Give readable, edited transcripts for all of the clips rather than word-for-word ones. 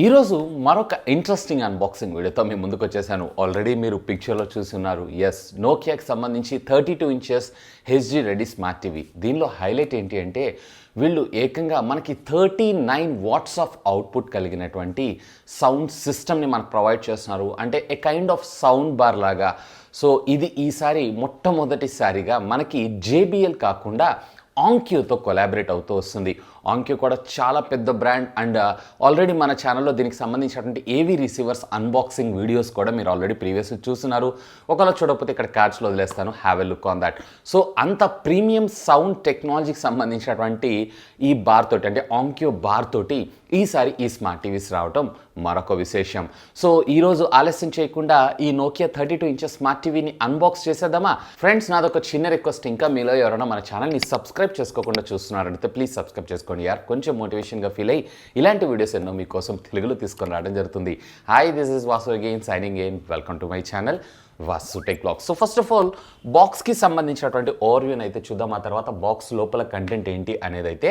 ఈరోజు మరొక interesting unboxing వీడియోతో మీ ముందుకు వచ్చేసాను. ఆల్రెడీ మీరు పిక్చర్లో చూస్తున్నారు. ఎస్, నోకియాకి సంబంధించి 32 inches HD ready smart TV. దీనిలో హైలైట్ ఏంటి అంటే వీళ్ళు ఏకంగా మనకి 39 వాట్స్ ఆఫ్ అవుట్పుట్ కలిగినటువంటి సౌండ్ సిస్టమ్ని మనకు ప్రొవైడ్ చేస్తున్నారు. అంటే ఏ కైండ్ ఆఫ్ సౌండ్ బార్ లాగా. సో ఇది ఈసారి మొట్టమొదటిసారిగా మనకి JBL కాకుండా ఆంక్యూతో కొలాబరేట్ అవుతూ వస్తుంది. ఆంక్యూ కూడా చాలా పెద్ద బ్రాండ్ అండ్ ఆల్రెడీ మన ఛానల్లో దీనికి సంబంధించినటువంటి ఏవీ రిసీవర్స్ అన్బాక్సింగ్ వీడియోస్ కూడా మీరు ఆల్రెడీ ప్రీవియస్గా చూస్తున్నారు. ఒకవేళ చూడకపోతే ఇక్కడ కార్డ్స్లో వదిలేస్తాను, have a look on that. So అంత ప్రీమియం సౌండ్ టెక్నాలజీకి సంబంధించినటువంటి ఈ బార్ తోటి, అంటే ఆంక్యూ బార్ తోటి ఈసారి ఈ స్మార్ట్ టీవీస్ రావటం మరొక విశేషం. సో ఈరోజు ఆలస్యం చేయకుండా ఈ నోకియా 32 ఇంచెస్ స్మార్ట్ టీవీని అన్బాక్స్ చేసేద్దామా? ఫ్రెండ్స్, నాదొక చిన్న రిక్వెస్ట్, ఇంకా మీలో ఎవరైనా మన ఛానల్ని సబ్స్క్రైబ్ చేసుకోకుండా చూస్తున్నారంటే ప్లీజ్ సబ్స్క్రైబ్ చేసుకోండి యార్. కొంచెం మోటివేషన్గా ఫీల్ అయ్యి ఇలాంటి వీడియోస్ ఎన్నో మీకోసం తెలుగులో తీసుకొని రావడం జరుగుతుంది. Hi, this is Vasu again signing in. Welcome to my channel VaasuTechVlogs. So first of all బాక్స్కి సంబంధించినటువంటి ఓవర్వ్యూని అయితే చూద్దాం. ఆ తర్వాత బాక్స్ లోపల కంటెంట్ ఏంటి అనేది అయితే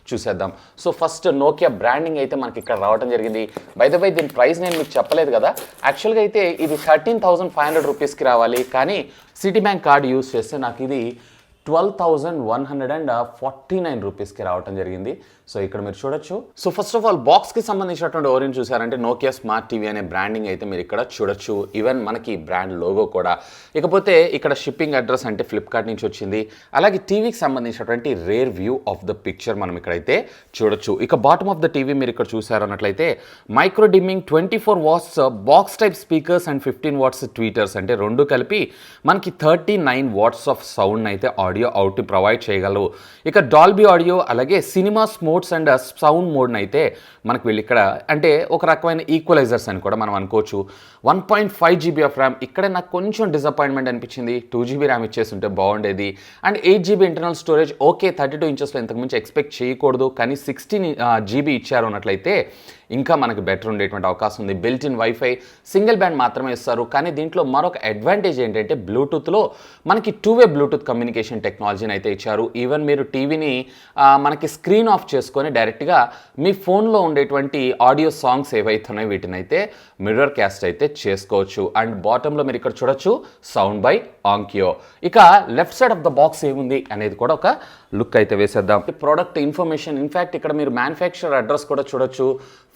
చూసేద్దాం. సో ఫస్ట్ నోకియా బ్రాండింగ్ అయితే మనకి ఇక్కడ రావడం జరిగింది. బై ద వే దీని ప్రైస్ నేను మీకు చెప్పలేదు కదా. యాక్చువల్గా అయితే ఇది 13,500 రూపీస్కి రావాలి, కానీ సిటీ బ్యాంక్ కార్డ్ యూస్ చేస్తే నాకు ఇది 12,149 రూపీస్కి రావడం జరిగింది. సో ఇక్కడ మీరు చూడొచ్చు. సో ఫస్ట్ ఆఫ్ ఆల్ బాక్స్కి సంబంధించినటువంటి ఓరియం చూసారంటే నోకియా స్మార్ట్ టీవీ అనే బ్రాండింగ్ అయితే మీరు ఇక్కడ చూడొచ్చు. ఈవెన్ మనకి బ్రాండ్ లోగో కూడా. ఇకపోతే ఇక్కడ షిప్పింగ్ అడ్రస్ అంటే ఫ్లిప్కార్ట్ నుంచి వచ్చింది. అలాగే టీవీకి సంబంధించినటువంటి rear view of the picture మనం ఇక్కడైతే చూడొచ్చు. ఇక బాటమ్ ఆఫ్ ద టీవీ మీరు ఇక్కడ చూసారు అన్నట్లయితే micro dimming 24 watts box type speakers and 15 watts tweeters, అంటే రెండు కలిపి మనకి 39 వాట్స్ ఆఫ్ సౌండ్ అయితే ఆడియో అవుట్ ప్రొవైడ్ చేయగలరు. ఇక డాల్బీ ఆడియో అలాగే సినిమాస్ మోడ్స్ అండ్ సౌండ్ మోడ్ని అయితే మనకు వీళ్ళు ఇక్కడ అంటే ఒక రకమైన ఈక్వలైజర్స్ అని కూడా మనం అనుకోవచ్చు. 1.5 GB ఆఫ్ ర్యామ్. ఇక్కడ నాకు కొంచెం డిసప్పాయింట్మెంట్ అనిపించింది. 2 GB ర్యామ్ ఇచ్చేస్తుంటే బాగుండేది. And 8 GB internal storage. Okay, 32 ఇంచెస్లో ఇంతకుమించి ఎక్స్పెక్ట్ చేయకూడదు, కానీ 16 GB ఇచ్చారు అన్నట్లయితే ఇంకా మనకి బెటర్ ఉండేటువంటి అవకాశం ఉంది. Built in wifi single band మాత్రమే ఇస్తారు, కానీ దీంట్లో మరొక అడ్వాంటేజ్ ఏంటంటే బ్లూటూత్లో మనకి 2-వే బ్లూటూత్ కమ్యూనికేషన్ టెక్నాలజీని అయితే ఇచ్చారు. ఈవెన్ మీరు టీవీని మనకి స్క్రీన్ ఆఫ్ చేసుకొని డైరెక్ట్గా మీ ఫోన్లో ఉండేటువంటి ఆడియో సాంగ్స్ ఏవైతున్నాయో వీటిని అయితే మిర్రర్ క్యాస్ట్ అయితే చేసుకోవచ్చు. అండ్ బాటంలో మీరు ఇక్కడ చూడొచ్చు సౌండ్ బై ఆంక్యో. ఇక left side of the box ఏముంది అనేది కూడా ఒక లుక్ అయితే వేసేద్దాం. ప్రోడక్ట్ ఇన్ఫర్మేషన్, ఇన్ఫ్యాక్ట్ ఇక్కడ మీరు మ్యానుఫ్యాక్చరర్ అడ్రస్ కూడా చూడొచ్చు.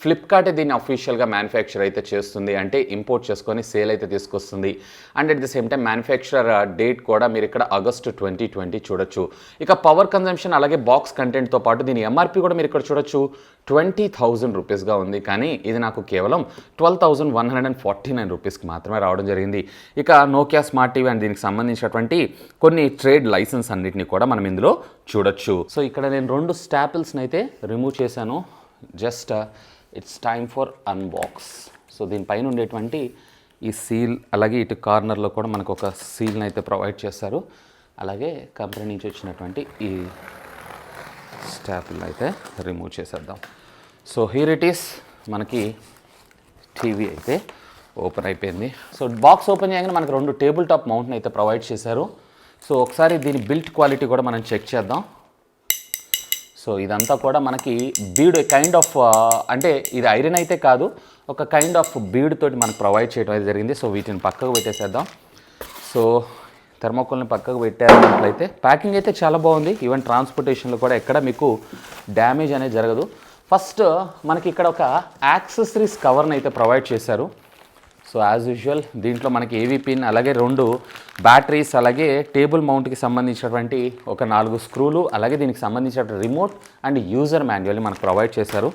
ఫ్లిప్కార్ట్ దీన్ని అఫీషియల్గా మ్యానుఫ్యాక్చర్ అయితే చేస్తుంది, అంటే ఇంపోర్ట్ చేసుకొని సేల్ అయితే తీసుకొస్తుంది. And at the same time manufacturer date కూడా మీరు ఇక్కడ ఆగస్టు 2020 చూడొచ్చు. ఇక పవర్ కన్జంప్షన్ అలాగే బాక్స్ కంటెంట్తో పాటు దీని ఎంఆర్పి కూడా మీరు ఇక్కడ చూడొచ్చు 20,000 రూపీస్గా ఉంది, కానీ ఇది నాకు కేవలం 12,149 రూపీస్కి మాత్రమే రావడం జరిగింది. ఇక నోకియా స్మార్ట్ టీవీ అండ్ దీనికి సంబంధించినటువంటి కొన్ని ట్రేడ్ లైసెన్స్ అన్నింటినీ కూడా మనం ఇందులో చూడొచ్చు. సో ఇక్కడ నేను 2 స్టాపిల్స్ని అయితే రిమూవ్ చేశాను. Just it's time for unbox. So దీనిపైన ఉండేటువంటి ఈ సీల్, అలాగే ఇటు కార్నర్లో కూడా మనకు ఒక సీల్ని అయితే ప్రొవైడ్ చేస్తారు. అలాగే కంపెనీ నుంచి వచ్చినటువంటి ఈ స్టాపిల్ అయితే రిమూవ్ చేసేద్దాం. సో హియర్ ఇట్ ఈస్, మనకి టీవీ అయితే ఓపెన్ అయిపోయింది. సో బాక్స్ ఓపెన్ చేయగానే మనకు 2 టేబుల్ టాప్ మౌంట్ని అయితే ప్రొవైడ్ చేశారు. సో ఒకసారి దీని బిల్ట్ క్వాలిటీ కూడా మనం చెక్ చేద్దాం. సో ఇదంతా కూడా మనకి బీడ్ కైండ్ ఆఫ్, అంటే ఇది ఐరన్ అయితే కాదు, ఒక కైండ్ ఆఫ్ బీడ్ తోటి మనకు ప్రొవైడ్ చేయడం అయితే జరిగింది. సో వీటిని పక్కకు పెట్టేసేద్దాం. సో థర్మోకోల్ని పక్కకు పెట్టారన్నట్లయితే ప్యాకింగ్ అయితే చాలా బాగుంది. ఈవెన్ ట్రాన్స్పోర్టేషన్లో కూడా ఎక్కడ మీకు డ్యామేజ్ అనేది జరగదు. ఫస్ట్ మనకి ఇక్కడ ఒక యాక్సెసరీస్ కవర్ని అయితే ప్రొవైడ్ చేశారు. సో యాజ్ యూజువల్ దీంట్లో మనకి ఏవీ పిన్, అలాగే 2 బ్యాటరీస్, అలాగే టేబుల్ మౌంట్కి సంబంధించినటువంటి ఒక 4 స్క్రూలు, అలాగే దీనికి సంబంధించిన రిమోట్ అండ్ యూజర్ మాన్యువల్ని మనకు ప్రొవైడ్ చేశారు.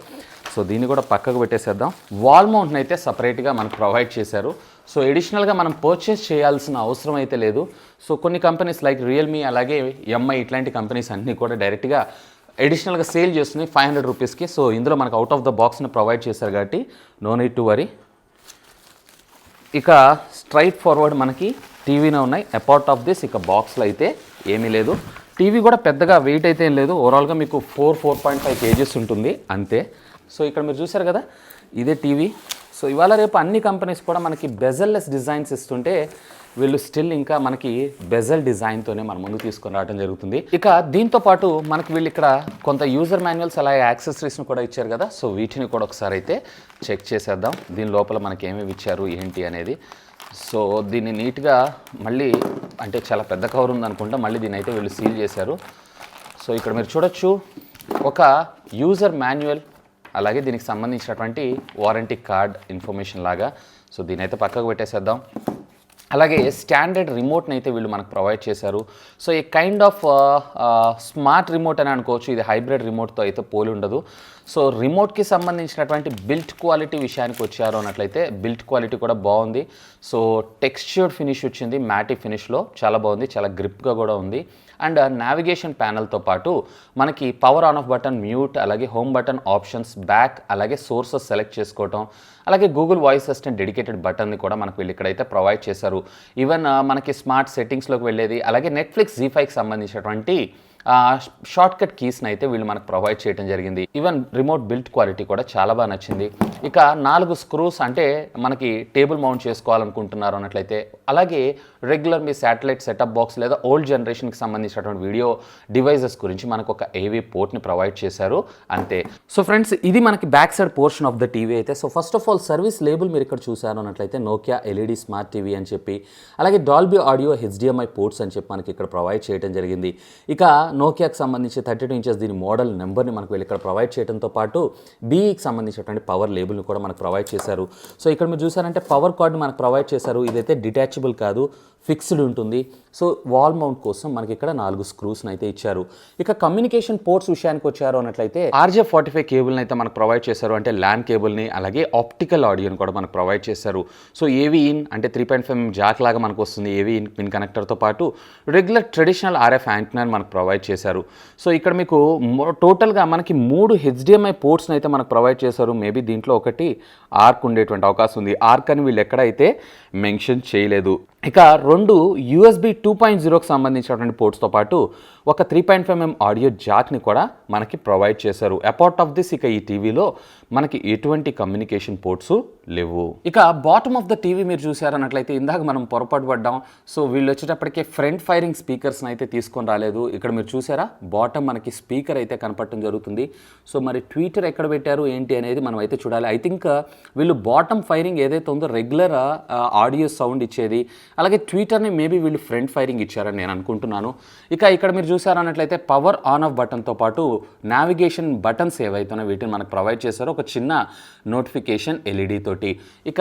సో దీన్ని కూడా పక్కకు పెట్టేసేద్దాం. వాల్ మౌంట్ని అయితే సపరేట్గా మనకు ప్రొవైడ్ చేశారు. సో ఎడిషనల్గా మనం పర్చేస్ చేయాల్సిన అవసరం అయితే లేదు. సో కొన్ని కంపెనీస్ లైక్ రియల్మీ అలాగే ఎంఐ ఇట్లాంటి కంపెనీస్ అన్నీ కూడా డైరెక్ట్గా ఎడిషనల్గా సేల్ చేస్తున్నాయి 500 రూపీస్కి. సో ఇందులో మనకు అవుట్ ఆఫ్ ద బాక్స్ని ప్రొవైడ్ చేశారు కాబట్టి నో నీడ్ టు వరీ. ఇక స్ట్రైట్ ఫార్వర్డ్ మనకి టీవీనే ఉన్నాయి. అపార్ట్ ఆఫ్ దిస్ ఇక బాక్స్లో అయితే ఏమీ లేదు. టీవీ కూడా పెద్దగా వెయిట్ అయితే ఏం లేదు. ఓవరాల్గా మీకు 4.5 kgs ఉంటుంది అంతే. సో ఇక్కడ మీరు చూసారు కదా, ఇదే టీవీ. సో ఇవాళ రేపు అన్ని కంపెనీస్ కూడా మనకి బెజల్లెస్ డిజైన్స్ ఇస్తుంటే వీళ్ళు స్టిల్ ఇంకా మనకి బెజల్ డిజైన్తోనే మన ముందు తీసుకొని రావడం జరుగుతుంది. ఇక దీంతో పాటు మనకి వీళ్ళు ఇక్కడ కొంత యూజర్ మాన్యువల్స్ అలాగే యాక్సెసరీస్ని కూడా ఇచ్చారు కదా. సో వీటిని కూడా ఒకసారి అయితే చెక్ చేసేద్దాం. దీని లోపల మనకి ఏమేమి ఇచ్చారు ఏంటి అనేది. సో దీన్ని నీట్గా మళ్ళీ అంటే చాలా పెద్ద కవర్ ఉందనుకుంటా, మళ్ళీ దీన్ని అయితే వీళ్ళు సీల్ చేశారు. సో ఇక్కడ మీరు చూడొచ్చు ఒక యూజర్ మాన్యువల్ అలాగే దీనికి సంబంధించినటువంటి వారంటీ కార్డ్ ఇన్ఫర్మేషన్ లాగా. సో దీని అయితే పక్కకు పెట్టేసేద్దాం. అలాగే స్టాండర్డ్ రిమోట్ని అయితే వీళ్ళు మనకు ప్రొవైడ్ చేశారు. సో ఈ కైండ్ ఆఫ్ స్మార్ట్ రిమోట్ అని అనుకోవచ్చు. ఇది హైబ్రిడ్ రిమోట్తో అయితే పోలి ఉండదు. సో రిమోట్కి సంబంధించినటువంటి బిల్ట్ క్వాలిటీ విషయానికి వచ్చారు అన్నట్లయితే బిల్ట్ క్వాలిటీ కూడా బాగుంది. సో టెక్స్చర్డ్ ఫినిష్ వచ్చింది, మ్యాటి ఫినిష్లో చాలా బాగుంది, చాలా గ్రిప్గా కూడా ఉంది. అండ్ నావిగేషన్ ప్యానల్తో పాటు మనకి power on off button, mute, అలాగే హోమ్ బటన్ ఆప్షన్స్, బ్యాక్, అలాగే సోర్సెస్ సెలెక్ట్ చేసుకోవటం, అలాగే గూగుల్ వాయిస్ అసిస్టెంట్ డెడికేటెడ్ బటన్ని కూడా మనకు వీళ్ళు ఇక్కడైతే ప్రొవైడ్ చేశారు. ఈవెన్ మనకి స్మార్ట్ సెట్టింగ్స్లోకి వెళ్ళేది, అలాగే నెట్ఫ్లిక్స్ జీ5కి సంబంధించినటువంటి షార్ట్ కట్ కీస్ని అయితే వీళ్ళు మనకు ప్రొవైడ్ చేయడం జరిగింది. ఈవెన్ రిమోట్ బిల్ట్ క్వాలిటీ కూడా చాలా బాగా నచ్చింది. ఇక 4 స్క్రూస్ అంటే మనకి టేబుల్ మౌంట్ చేసుకోవాలనుకుంటున్నారు అన్నట్లయితే, అలాగే రెగ్యులర్ మీ శాటిలైట్ సెటప్ బాక్స్ లేదా ఓల్డ్ జనరేషన్కి సంబంధించినటువంటి వీడియో డివైజెస్ గురించి మనకు ఒక ఏవీ పోర్ట్ని ప్రొవైడ్ చేశారు అంతే. సో ఫ్రెండ్స్, ఇది మనకి back side portion of the TV అయితే. So first of all service label మీరు ఇక్కడ చూసారు అన్నట్లయితే నోకియా ఎల్ఈడి స్మార్ట్ టీవీ అని చెప్పి, అలాగే డాల్బీ ఆడియో హెచ్డిఎంఐ పోర్ట్స్ అని చెప్పి మనకి ఇక్కడ ప్రొవైడ్ చేయడం జరిగింది. ఇక నోకియాకి సంబంధించి 32 ఇంచెస్ దీని మోడల్ నెంబర్ని మనకు వీళ్ళు ఇక్కడ ప్రొవైడ్ చేయడంతో పాటు బీఈకి సంబంధించినటువంటి పవర్ లేబుల్ని కూడా మనకు ప్రొవైడ్ చేశారు. సో ఇక్కడ మీరు చూసారంటే పవర్ కార్డ్ని మనకు ప్రొవైడ్ చేశారు. ఇదైతే డిటాచబుల్ కాదు, ఫిక్స్డ్ ఉంటుంది. సో వాల్ మౌంట్ కోసం మనకి ఇక్కడ 4 స్క్రూస్ని అయితే ఇచ్చారు. ఇక కమ్యూనికేషన్ పోర్ట్స్ విషయానికి వచ్చారు అన్నట్లయితే RJ45 కేబుల్ని అయితే మనకు ప్రొవైడ్ చేశారు. అంటే ల్యాన్ కేబుల్ని, అలాగే ఆప్టికల్ ఆడియోని కూడా మనకు ప్రొవైడ్ చేశారు. సో ఏవీ ఇన్ అంటే 3.5 జాక్ లాగా మనకు వస్తుంది. ఏవీ ఇన్ పిన్ కనెక్టర్తో పాటు రెగ్యులర్ ట్రెడిషనల్ RF యాంటెనాని మనకు ప్రొవైడ్ చేశారు. సో ఇక్కడ మీకు టోటల్గా మనకి 3 HDMI పోర్ట్స్ని అయితే మనకు ప్రొవైడ్ చేశారు. మేబీ దీంట్లో ఒకటి ఆర్క్ ఉండేటువంటి అవకాశం ఉంది. ఆర్క్ అని వీళ్ళు ఎక్కడైతే మెన్షన్ చేయలేదు. ఇక 2 USB 2.0కి సంబంధించినటువంటి పోర్ట్స్తో పాటు ఒక 3.5mm ఆడియో జాక్ని కూడా మనకి ప్రొవైడ్ చేశారు. అపార్ట్ ఆఫ్ దిస్ ఇక ఈ టీవీలో మనకి ఎటువంటి కమ్యూనికేషన్ పోర్ట్స్ లేవు. ఇక బాటమ్ ఆఫ్ ద టీవీ మీరు చూసారన్నట్లయితే ఇందాక మనం పొరపాటు పడ్డాం. సో వీళ్ళు వచ్చేటప్పటికే ఫ్రంట్ ఫైరింగ్ స్పీకర్స్ని అయితే తీసుకొని రాలేదు. ఇక్కడ మీరు చూసారా బాటమ్ మనకి స్పీకర్ అయితే కనపడటం జరుగుతుంది. సో మరి ట్విట్టర్ ఎక్కడ పెట్టారు ఏంటి అనేది మనం అయితే చూడాలి. ఐ థింక్ వీళ్ళు బాటమ్ ఫైరింగ్ ఏదైతే ఉందో రెగ్యులర్ ఆడియో సౌండ్ ఇచ్చేది, అలాగే ట్విట్టర్ని మేబీ వీళ్ళు ఫ్రంట్ ఫైరింగ్ ఇచ్చారని నేను అనుకుంటున్నాను. ఇక ఇక్కడ మీరు చూసారన్నట్లయితే పవర్ ఆన్ ఆఫ్ బటన్తో పాటు నావిగేషన్ బటన్స్ ఏవైతున్నాయో వీటిని మనకు ప్రొవైడ్ చేశారో ఒక చిన్న నోటిఫికేషన్ ఎల్ఈడి తోటి. ఇక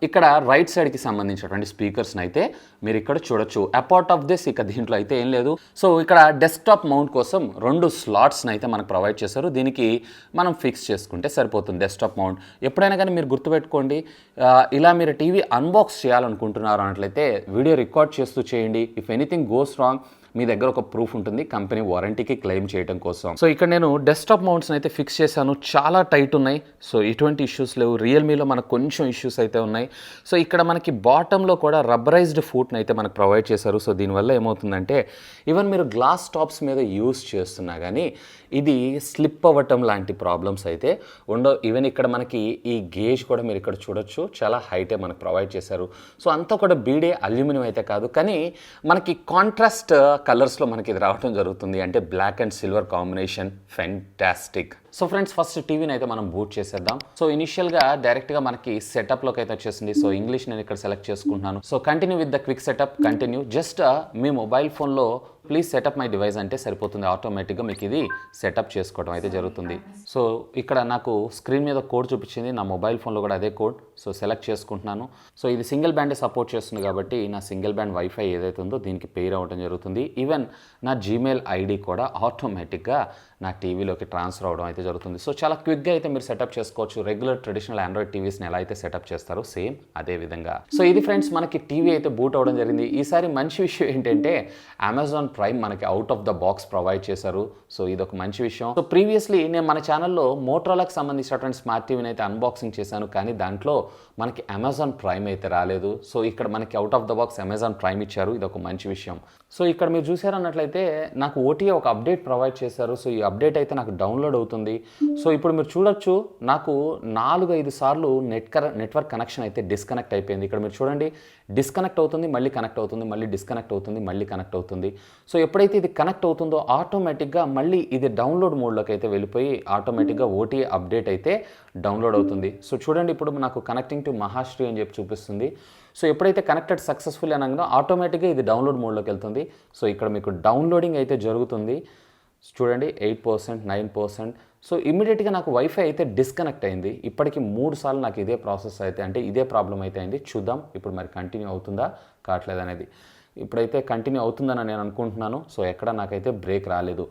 ఇక్కడ రైట్ సైడ్కి సంబంధించినటువంటి స్పీకర్స్ని అయితే మీరు ఇక్కడ చూడొచ్చు. అపార్ట్ ఆఫ్ దిస్ ఇక దీంట్లో అయితే ఏం లేదు. సో ఇక్కడ డెస్క్టాప్ మౌంట్ కోసం 2 స్లాట్స్ని అయితే మనకు ప్రొవైడ్ చేశారు. దీనికి మనం ఫిక్స్ చేసుకుంటే సరిపోతుంది డెస్క్టాప్ మౌంట్. ఎప్పుడైనా కానీ మీరు గుర్తుపెట్టుకోండి, ఇలా మీరు టీవీ అన్బాక్స్ చేయాలనుకుంటున్నారు అన్నట్లయితే వీడియో రికార్డ్ చేస్తూ చేయండి. ఇఫ్ ఎనీథింగ్ గోస్ రాంగ్ మీ దగ్గర ఒక ప్రూఫ్ ఉంటుంది కంపెనీ వారంటీకి క్లెయిమ్ చేయడం కోసం. సో ఇక్కడ నేను డెస్క్టాప్ మౌంట్స్ని అయితే ఫిక్స్ చేశాను. చాలా టైట్ ఉన్నాయి. సో ఎటువంటి ఇష్యూస్ లేవు. రియల్మీలో మనకు కొంచెం ఇష్యూస్ అయితే ఉన్నాయి. సో ఇక్కడ మనకి బాటంలో కూడా రబ్బరైజ్డ్ ఫుట్ని అయితే మనకు ప్రొవైడ్ చేశారు. సో దీనివల్ల ఏమవుతుందంటే ఈవెన్ మీరు గ్లాస్ టాప్స్ మీద యూస్ చేస్తున్నా కానీ ఇది స్లిప్ అవ్వటం లాంటి ప్రాబ్లమ్స్ అయితే ఉండవు. ఈవెన్ ఇక్కడ మనకి ఈ గేజ్ కూడా మీరు ఇక్కడ చూడొచ్చు, చాలా హైటే మనకు ప్రొవైడ్ చేశారు. సో అంతా కూడా బీడే అల్యూమినియం అయితే కాదు, కానీ మనకి కాంట్రాస్ట్ కలర్స్లో మనకి ఇది రావడం జరుగుతుంది. అంటే black and silver combination fantastic. So friends, first టీవీని అయితే మనం బూట్ చేసేద్దాం. సో ఇనిషియల్గా డైరెక్ట్గా మనకి సెటప్లోకి అయితే వచ్చేసింది. సో ఇంగ్లీష్ నేను ఇక్కడ సెలెక్ట్ చేసుకుంటున్నాను. So continue with the quick setup, continue. Just me mobile ఫోన్లో ప్లీజ్ సెటప్ మై డివైస్ అంటే సరిపోతుంది. ఆటోమేటిక్గా మీకు ఇది సెటప్ చేసుకోవడం అయితే జరుగుతుంది. సో ఇక్కడ నాకు స్క్రీన్ మీద కోడ్ చూపించింది, నా మొబైల్ ఫోన్లో కూడా అదే కోడ్. సో సెలెక్ట్ చేసుకుంటున్నాను. సో ఇది సింగిల్ బ్యాండే సపోర్ట్ చేస్తుంది కాబట్టి నా సింగిల్ బ్యాండ్ వైఫై ఏదైతే ఉందో దీనికి పేర్ అవ్వడం జరుగుతుంది. ఈవెన్ నా జీమెయిల్ ఐడి కూడా ఆటోమేటిక్గా నా టీవీలోకి ట్రాన్స్ఫర్ అవడం అయితే జరుగుతుంది. సో చాలా క్విక్గా అయితే మీరు సెటప్ చేసుకోవచ్చు. రెగ్యులర్ ట్రెడిషనల్ ఆండ్రాయిడ్ టీవీస్ని ఎలా అయితే సెటప్ చేస్తారో సేమ్ అదే విధంగా. సో ఇది ఫ్రెండ్స్ మనకి టీవీ అయితే బూట్ అవ్వడం జరిగింది. ఈసారి మంచి విషయం ఏంటంటే అమెజాన్ ప్రైమ్ మనకి out of the box provide చేశారు. సో ఇది ఒక మంచి విషయం. సో ప్రీవియస్లీ నేను మన ఛానల్లో మోటరోలాకి సంబంధించినటువంటి స్మార్ట్ టీవీని అయితే అన్బాక్సింగ్ చేశాను, కానీ దాంట్లో మనకి అమెజాన్ ప్రైమ్ అయితే రాలేదు. సో ఇక్కడ మనకి out of the box Amazon prime ఇచ్చారు. ఇది ఒక మంచి విషయం. సో ఇక్కడ మీరు చూసారన్నట్లయితే నాకు ఓటీఏ ఒక అప్డేట్ ప్రొవైడ్ చేశారు. సో ఈ అప్డేట్ అయితే నాకు డౌన్లోడ్ అవుతుంది. సో ఇప్పుడు మీరు చూడొచ్చు నాకు 4-5 సార్లు నెట్వర్క్ కనెక్షన్ అయితే డిస్కనెక్ట్ అయిపోయింది. ఇక్కడ మీరు చూడండి డిస్కనెక్ట్ అవుతుంది, మళ్ళీ కనెక్ట్ అవుతుంది, మళ్ళీ డిస్కనెక్ట్ అవుతుంది, మళ్ళీ కనెక్ట్ అవుతుంది. సో ఎప్పుడైతే ఇది కనెక్ట్ అవుతుందో ఆటోమేటిక్గా మళ్ళీ ఇది డౌన్లోడ్ మోడ్లోకి అయితే వెళ్ళిపోయి ఆటోమేటిక్గా ఓటీఏ అప్డేట్ అయితే డౌన్లోడ్ అవుతుంది. సో చూడండి ఇప్పుడు నాకు కనెక్టింగ్ టు మహాశ్రీ అని చెప్పి చూపిస్తుంది. సో ఎప్పుడైతే కనెక్టెడ్ సక్సెస్ఫుల్ అనగా ఆటోమేటిక్గా ఇది డౌన్లోడ్ మోడ్లోకి వెళ్తుంది. సో ఇక్కడ మీకు డౌన్లోడింగ్ అయితే జరుగుతుంది. చూడండి 8%, 9%. సో ఇమ్మీడియట్గా నాకు వైఫై అయితే డిస్కనెక్ట్ అయింది. ఇప్పటికి 3 సార్లు నాకు ఇదే ప్రాసెస్ అయితే అంటే ఇదే ప్రాబ్లం అయితే అయింది. చూద్దాం ఇప్పుడు మరి కంటిన్యూ అవుతుందా కావట్లేదు అనేది. ఇప్పుడైతే కంటిన్యూ అవుతుందని నేను అనుకుంటున్నాను. సో ఎక్కడ నాకైతే బ్రేక్ రాలేదు.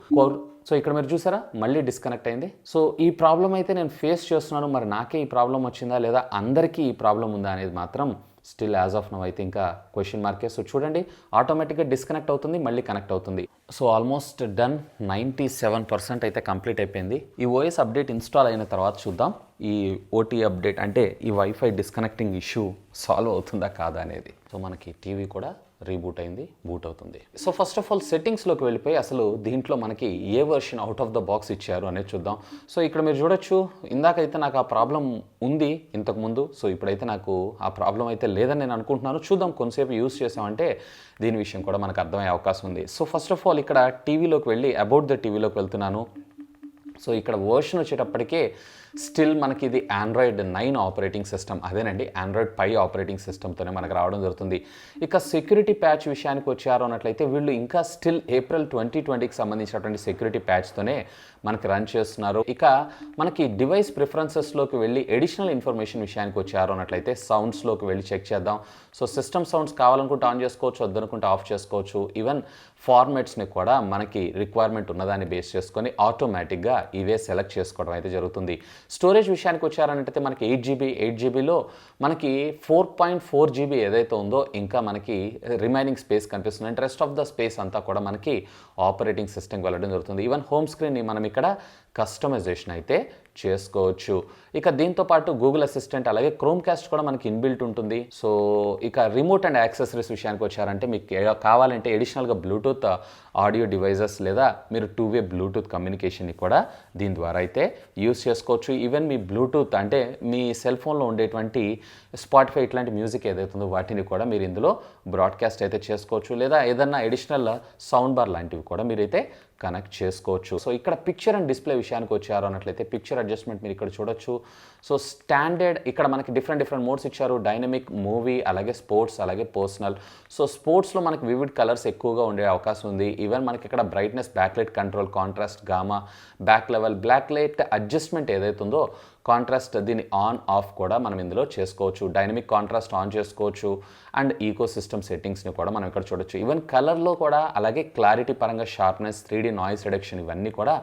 సో ఇక్కడ మీరు చూసారా మళ్ళీ డిస్కనెక్ట్ అయింది. సో ఈ ప్రాబ్లం అయితే నేను ఫేస్ చేస్తున్నాను. మరి నాకే ఈ ప్రాబ్లం వచ్చిందా లేదా అందరికీ ఈ ప్రాబ్లం ఉందా అనేది మాత్రం స్టిల్ యాజ్ ఆఫ్ నౌ అయితే ఇంకా క్వశ్చన్ మార్కే. సో చూడండి ఆటోమేటిక్గా డిస్కనెక్ట్ అవుతుంది, మళ్ళీ కనెక్ట్ అవుతుంది. సో ఆల్మోస్ట్ డన్, 97% అయితే కంప్లీట్ అయిపోయింది. ఈ ఓఎస్ అప్డేట్ ఇన్స్టాల్ అయిన తర్వాత చూద్దాం ఈ ఓటీ అప్డేట్ అంటే ఈ వైఫై డిస్కనెక్టింగ్ ఇష్యూ సాల్వ్ అవుతుందా కాదా అనేది. సో మనకి టీవీ కూడా రీబూట్ అయింది, బూట్ అవుతుంది. సో ఫస్ట్ ఆఫ్ ఆల్ సెట్టింగ్స్లోకి వెళ్ళిపోయి అసలు దీంట్లో మనకి ఏ version out of the box ఇచ్చారు అనేది చూద్దాం. సో ఇక్కడ మీరు చూడొచ్చు ఇందాకైతే నాకు ఆ ప్రాబ్లం ఉంది ఇంతకుముందు. సో ఇప్పుడైతే నాకు ఆ ప్రాబ్లం అయితే లేదని నేను అనుకుంటున్నాను. చూద్దాం కొంతసేపు యూస్ చేసామంటే దీని విషయం కూడా మనకు అర్థమయ్యే అవకాశం ఉంది. సో ఫస్ట్ ఆఫ్ ఆల్ ఇక్కడ టీవీలోకి వెళ్ళి అబౌట్ ద టీవీలోకి వెళ్తున్నాను. సో ఇక్కడ వర్షన్ వచ్చేటప్పటికే స్టిల్ మనకి ఇది ఆండ్రాయిడ్ 9 ఆపరేటింగ్ సిస్టమ్, అదేనండి ఆండ్రాయిడ్ 5 ఆపరేటింగ్ సిస్టమ్తోనే మనకు రావడం జరుగుతుంది. ఇక సెక్యూరిటీ ప్యాచ్ విషయానికి వచ్చారు అన్నట్లయితే వీళ్ళు ఇంకా స్టిల్ ఏప్రిల్ 2020కి సంబంధించినటువంటి సెక్యూరిటీ ప్యాచ్తోనే మనకి రన్ చేస్తున్నారు. ఇక మనకి డివైస్ ప్రిఫరెన్సెస్లోకి వెళ్ళి ఎడిషనల్ ఇన్ఫర్మేషన్ విషయానికి వచ్చారు అన్నట్లయితే సౌండ్స్లోకి వెళ్ళి చెక్ చేద్దాం. సో సిస్టమ్ సౌండ్స్ కావాలనుకుంటే ఆన్ చేసుకోవచ్చు, వద్దనుకుంటే ఆఫ్ చేసుకోవచ్చు. ఈవెన్ ఫార్మాట్స్ని కూడా మనకి రిక్వైర్మెంట్ ఉన్నదాన్ని బేస్ చేసుకొని ఆటోమేటిక్గా ఇవే సెలెక్ట్ చేసుకోవడం అయితే జరుగుతుంది. స్టోరేజ్ విషయానికి వచ్చారనంటే మనకి 8GB మనకి 4.4 GB ఏదైతే ఉందో ఇంకా మనకి రిమైనింగ్ స్పేస్ కనిపిస్తుంది. And rest of the space అంతా కూడా మనకి ఆపరేటింగ్ సిస్టమ్కి వెళ్ళడం జరుగుతుంది. ఈవెన్ హోమ్ స్క్రీన్ని మనం ఇక్కడ కస్టమైజేషన్ అయితే చేసుకోవచ్చు. ఇక దీంతో పాటు గూగుల్ అసిస్టెంట్ అలాగే క్రోమ్ కాస్ట్ కూడా మనకి ఇన్బిల్ట్ ఉంటుంది. సో ఇక రిమోట్ అండ్ యాక్సెసరీస్ విషయానికి వచ్చారంటే మీకు కావాలంటే ఎడిషనల్గా బ్లూటూత్ ఆడియో డివైజెస్ లేదా మీరు 2-వే బ్లూటూత్ కమ్యూనికేషన్ని కూడా దీని ద్వారా అయితే యూస్ చేసుకోవచ్చు. ఈవెన్ మీ బ్లూటూత్ అంటే మీ సెల్ ఫోన్లో ఉండేటువంటి స్పాటిఫై ఇట్లాంటి మ్యూజిక్ ఏదైతుందో వాటిని కూడా మీరు ఇందులో బ్రాడ్కాస్ట్ అయితే చేసుకోవచ్చు. లేదా ఏదన్నా ఎడిషనల్ సౌండ్ బార్ లాంటివి కూడా మీరైతే కనెక్ట్ చేసుకోవచ్చు. సో ఇక్కడ పిక్చర్ అండ్ డిస్ప్లే విషయానికి వచ్చారు అన్నట్లయితే పిక్చర్ అడ్జస్ట్మెంట్ మీరు ఇక్కడ చూడొచ్చు. సో స్టాండర్డ్ ఇక్కడ మనకి డిఫరెంట్ మోడ్స్ ఇచ్చారు. డైనమిక్, మూవీ, అలాగే స్పోర్ట్స్, అలాగే పర్సనల్. సో స్పోర్ట్స్లో మనకి వివిడ్ కలర్స్ ఎక్కువగా ఉండే అవకాశం ఉంది. ఈవెన్ మనకి ఇక్కడ brightness, backlight control, contrast, gamma, back level, black light adjustment ఏదైతే ఉందో కాంట్రాస్ట్ దీన్ని ఆన్ ఆఫ్ కూడా మనం ఇందులో చేసుకోవచ్చు. డైనమిక్ కాంట్రాస్ట్ ఆన్ చేసుకోవచ్చు. అండ్ ఈకో సిస్టమ్ సెట్టింగ్స్ని కూడా మనం ఇక్కడ చూడొచ్చు. ఈవెన్ కలర్లో కూడా అలాగే క్లారిటీ పరంగా షార్ప్నెస్, 3D నాయిస్ రిడక్షన్ ఇవన్నీ కూడా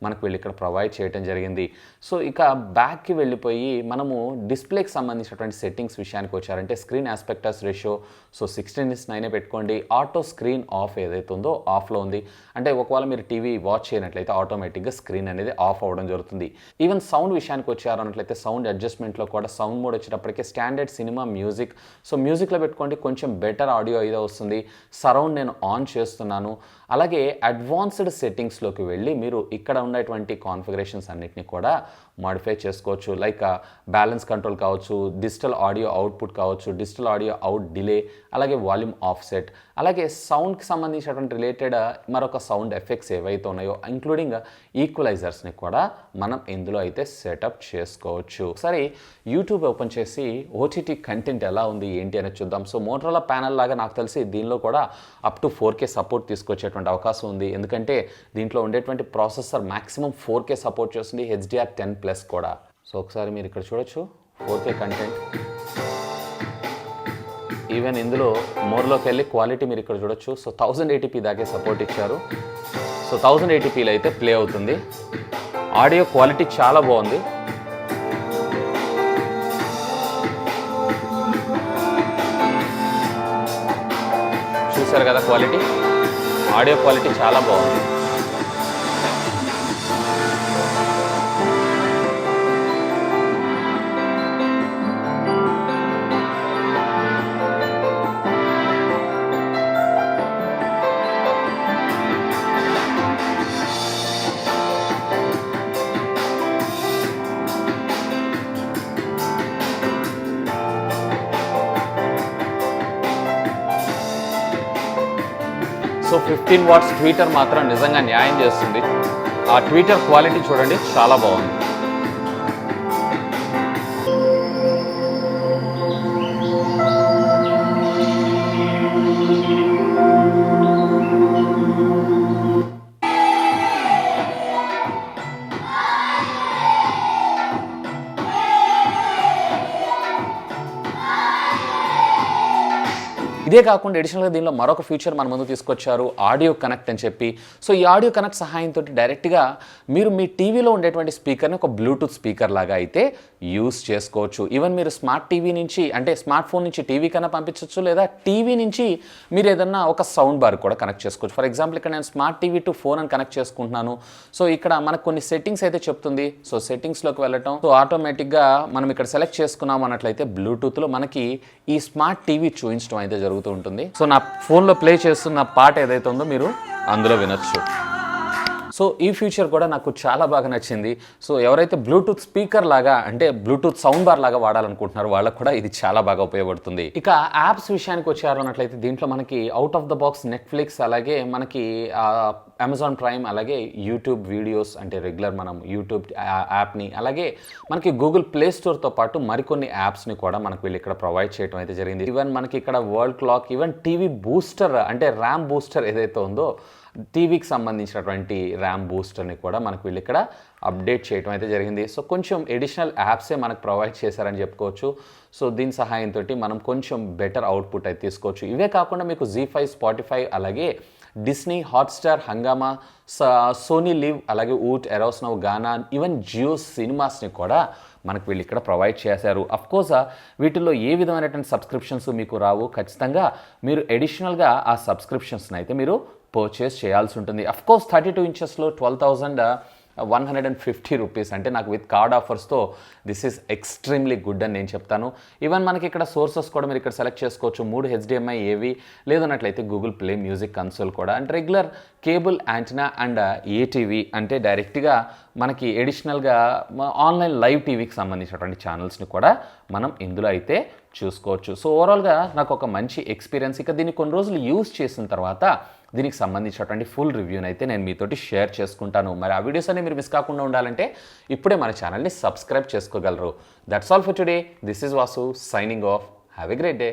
మనకు వీళ్ళు ఇక్కడ ప్రొవైడ్ చేయడం జరిగింది. సో ఇక బ్యాక్కి వెళ్ళిపోయి మనము డిస్ప్లేకి సంబంధించినటువంటి సెట్టింగ్స్ విషయానికి వచ్చారంటే స్క్రీన్ ఆస్పెక్టస్ రేషియో సో 16:9 పెట్టుకోండి. ఆటో స్క్రీన్ ఆఫ్ ఏదైతే ఉందో ఆఫ్లో ఉంది. అంటే ఒకవేళ మీరు టీవీ వాచ్ చేయనట్లయితే ఆటోమేటిక్గా స్క్రీన్ అనేది ఆఫ్ అవ్వడం జరుగుతుంది. ఈవెన్ సౌండ్ విషయానికి వచ్చారు అన్నట్లయితే సౌండ్ అడ్జస్ట్మెంట్లో కూడా సౌండ్ మోడ్ వచ్చేటప్పటికే స్టాండర్డ్, సినిమా, మ్యూజిక్. సో మ్యూజిక్లో పెట్టుకోండి, కొంచెం బెటర్ ఆడియో అయితే వస్తుంది. సరౌండ్ నేను ఆన్ చేస్తున్నాను. అలాగే అడ్వాన్స్డ్ సెట్టింగ్స్లోకి వెళ్ళి మీరు ఇక్కడ ఉన్నటువంటి కాన్ఫిగరేషన్స్ అన్నిటిని కూడా మాడిఫై చేసుకోవచ్చు. లైక్ బ్యాలెన్స్ కంట్రోల్ కావచ్చు, డిజిటల్ ఆడియో అవుట్పుట్ కావచ్చు, డిజిటల్ ఆడియో అవుట్ డిలే, అలాగే వాల్యూమ్ ఆఫ్సెట్, అలాగే సౌండ్కి సంబంధించినటువంటి రిలేటెడ్ మరొక సౌండ్ ఎఫెక్ట్స్ ఏవైతే ఉన్నాయో ఇంక్లూడింగ్ ఈక్వలైజర్స్ని కూడా మనం ఇందులో అయితే సెటప్ చేసుకోవచ్చు. ఒకసారి యూట్యూబ్ ఓపెన్ చేసి ఓటీటీ కంటెంట్ ఎలా ఉంది ఏంటి అనేది చూద్దాం. సో మోటరోలా ప్యానల్ లాగా నాకు తెలిసి దీనిలో కూడా అప్ టు 4K సపోర్ట్ తీసుకొచ్చేటువంటి అవకాశం ఉంది. ఎందుకంటే దీంట్లో ఉండేటువంటి ప్రాసెసర్ మ్యాక్సిమం 4K సపోర్ట్ చేస్తుంది, HDR10+ కూడా. సో ఒకసారి మీరు ఇక్కడ చూడొచ్చు 4K కంటెంట్. ఈవెన్ ఇందులో మోర్లోకి వెళ్ళి క్వాలిటీ మీరు ఇక్కడ చూడొచ్చు. సో 1080p దాకే సపోర్ట్ ఇచ్చారు. సో 1080pలో అయితే ప్లే అవుతుంది. ఆడియో క్వాలిటీ చాలా బాగుంది. చూసారు కదా క్వాలిటీ, ఆడియో క్వాలిటీ చాలా బాగుంది. సో 15 వాట్స్ ట్వీటర్ మాత్రం నిజంగా న్యాయం చేస్తుంది. ఆ ట్వీటర్ క్వాలిటీ చూడండి, చాలా బాగుంది. ఇదే కాకుండా అడిషనల్గా దీనిలో మరొక ఫీచర్ మన ముందు తీసుకొచ్చారు, ఆడియో కనెక్ట్ అని చెప్పి. సో ఈ ఆడియో కనెక్ట్ సహాయంతో డైరెక్ట్గా మీరు మీ టీవీలో ఉండేటువంటి స్పీకర్ని ఒక బ్లూటూత్ స్పీకర్ లాగా అయితే యూస్ చేసుకోవచ్చు. ఈవెన్ మీరు స్మార్ట్ టీవీ నుంచి అంటే స్మార్ట్ ఫోన్ నుంచి టీవీ కన్నా పంపించవచ్చు, లేదా టీవీ నుంచి మీరు ఏదన్నా ఒక సౌండ్ బార్ కూడా కనెక్ట్ చేసుకోవచ్చు. ఫర్ ఎగ్జాంపుల్ ఇక్కడ నేను స్మార్ట్ టీవీ టు ఫోన్ అని కనెక్ట్ చేసుకుంటున్నాను. సో ఇక్కడ మనకు కొన్ని సెట్టింగ్స్ అయితే చెప్తుంది. సో సెట్టింగ్స్లోకి వెళ్ళటం, సో ఆటోమేటిక్గా మనం ఇక్కడ సెలెక్ట్ చేసుకున్నాం అన్నట్లయితే బ్లూటూత్లో మనకి ఈ స్మార్ట్ టీవీ చూపించడం అయితే జరుగుతుంది ఉంటుంది. సో నా ఫోన్లో ప్లే చేస్తున్న పాట ఏదైతే ఉందో మీరు అందులో వినొచ్చు. సో ఈ ఫీచర్ కూడా నాకు చాలా బాగా నచ్చింది. సో ఎవరైతే బ్లూటూత్ స్పీకర్ లాగా అంటే బ్లూటూత్ సౌండ్ బార్ లాగా వాడాలనుకుంటున్నారో వాళ్ళకు కూడా ఇది చాలా బాగా ఉపయోగపడుతుంది. ఇక యాప్స్ విషయానికి వచ్చారు అన్నట్లయితే దీంట్లో మనకి out of the box Netflix, అలాగే మనకి అమెజాన్ ప్రైమ్, అలాగే యూట్యూబ్ వీడియోస్ అంటే రెగ్యులర్ మనం యూట్యూబ్ యాప్ని, అలాగే మనకి గూగుల్ ప్లే స్టోర్తో పాటు మరికొన్ని యాప్స్ని కూడా మనకు వీళ్ళు ఇక్కడ ప్రొవైడ్ చేయడం అయితే జరిగింది. ఈవెన్ మనకి ఇక్కడ world clock, even TV booster అంటే ర్యామ్ బూస్టర్ ఏదైతే ఉందో టీవీకి సంబంధించినటువంటి ర్యామ్ బూస్టర్ని కూడా మనకు వీళ్ళు ఇక్కడ అప్డేట్ చేయడం అయితే జరిగింది. సో కొంచెం ఎడిషనల్ యాప్సే మనకు ప్రొవైడ్ చేశారని చెప్పుకోవచ్చు. సో దీని సహాయంతో మనం కొంచెం బెటర్ అవుట్పుట్ అయితే తీసుకోవచ్చు. ఇవే కాకుండా మీకు జీ5, స్పాటిఫై, అలాగే డిస్నీ, హాట్స్టార్, హంగామా, సోనీ లివ్, అలాగే ఊట్, ఎరోస్ నౌ, గానా, ఈవెన్ జియో సినిమాస్ని కూడా మనకు వీళ్ళు ఇక్కడ ప్రొవైడ్ చేశారు. అఫ్కోర్స్ వీటిల్లో ఏ విధమైనటువంటి సబ్స్క్రిప్షన్స్ మీకు రావు. ఖచ్చితంగా మీరు ఎడిషనల్గా ఆ సబ్స్క్రిప్షన్స్ని అయితే మీరు పర్చేస్ చేయాల్సి ఉంటుంది. అఫ్కోర్స్ 32 ఇంచెస్లో 12,150 రూపీస్ అంటే నాకు విత్ కార్డ్ ఆఫర్స్తో దిస్ ఈజ్ ఎక్స్ట్రీమ్లీ గుడ్ అని నేను చెప్తాను. ఈవెన్ మనకి ఇక్కడ సోర్సెస్ కూడా మీరు ఇక్కడ సెలెక్ట్ చేసుకోవచ్చు. 3 HDMI ఏవి లేదన్నట్లయితే గూగుల్ ప్లే మ్యూజిక్ కన్సోల్ కూడా, and regular cable antenna and ATV అంటే డైరెక్ట్గా మనకి ఎడిషనల్గా ఆన్లైన్ లైవ్ టీవీకి సంబంధించినటువంటి ఛానల్స్ని కూడా మనం ఇందులో అయితే చూసుకోవచ్చు. సో ఓవరాల్గా నాకు ఒక మంచి ఎక్స్పీరియన్స్. ఇక దీన్ని కొన్ని రోజులు యూజ్ చేసిన తర్వాత దీనికి సంబంధించినటువంటి ఫుల్ రివ్యూని అయితే నేను మీతోటి షేర్ చేసుకుంటాను. మరి ఆ వీడియోస్ అన్ని మీరు మిస్ కాకుండా ఉండాలంటే ఇప్పుడే మన ఛానల్ని సబ్స్క్రైబ్ చేసుకోగలరు. That's all for today. This is Vasu signing off. Have a great day.